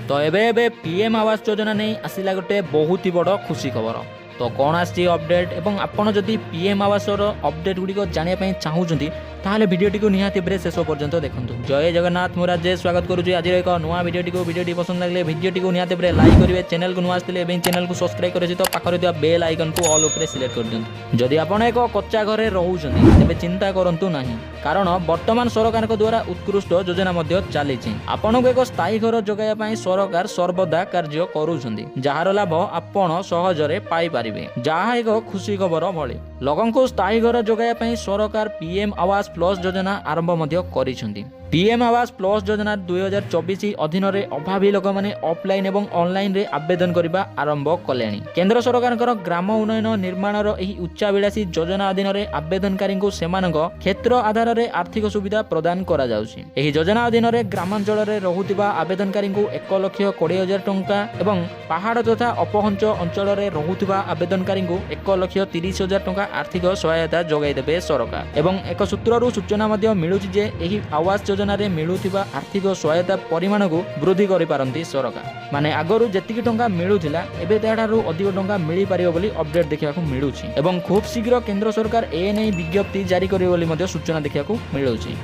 तो एबे पीएम आवास योजना नहीं आसला गोटे बहुत ही बड़ खुशी खबर। तो कौन आसी अपडेट एवं आपन जदि पीएम आवास अपडेट गुड़िक जानापी चाहूँगी ताहले भिडियोटी को निहाती भाव शेष पर्यंत देखूँ। जय जगन्नाथ मु राजेश स्वागत करुँच आज एक नुआ भिडियोटी पसंद लगे भिडियोटी को निहाती भाव लाइक करेंगे। चैनल को नुआ आसते चैनल को सब्सक्राइब करें तो पाखरे थिबा बेल आइकन को ऑल उपरे सिलेक्ट कर दियंतु। जदि आपण एक कच्चा घरे रहउछन्ती तेबे चिंता करंतु नाही, कारण वर्तमान सरकार द्वारा उत्कृष्ट योजना मध्य चली। आपन को एक स्थायी घर जोगाइया पई सरकार सर्वदा कार्य करूछन्ती, जार लाभ आपण सहजरे पाई पारिबे, जहा एक खुशी खबर भली। लोगों को स्थायी घर जोगाइया पई सरकार पीएम आवास प्लस योजना आरंभ मध्य करिसेंती। पीएम आवास प्लस योजना 2024 अधीन अभावी लोक मैंने ऑफलाइन एवं ऑनलाइन रे आवेदन करने आरंभ कले। केंद्र सरकार ग्राम उन्नयन निर्माण उच्चाभिलाषी योजना अधीन आवेदनकारी को सेमानक क्षेत्र आधार रे आर्थिक सुविधा प्रदान करा जाउछि। एही योजना अधीन ग्रामांचल रे रहुतिबा आवेदनकारी को 1,20,000 टंका एवं पहाड़ तथा अपहंच अंचल रे रहुतिबा आवेदनकारी को 1,30,000 टंका आर्थिक सहायता जोगाई देबे सरकार। एवं एक सूत्ररू सूचना मध्य मिलुछि जे एही आवास योजना रे मिलुथिबा आर्थिक सहायता परिमाण को वृद्धि करि पारंती सरकार। माने आगरु जेतिकी टंका मिलुथिला एबे ताडारू अधिक टंका मिली पारिबो बोली अपडेट देखियाकू मिलुछि एवं खूब शीघ्र केंद्र सरकार ए नै विज्ञप्ति जारी करिबो बोली मध्य सूचना देखियाकू मिलुछि।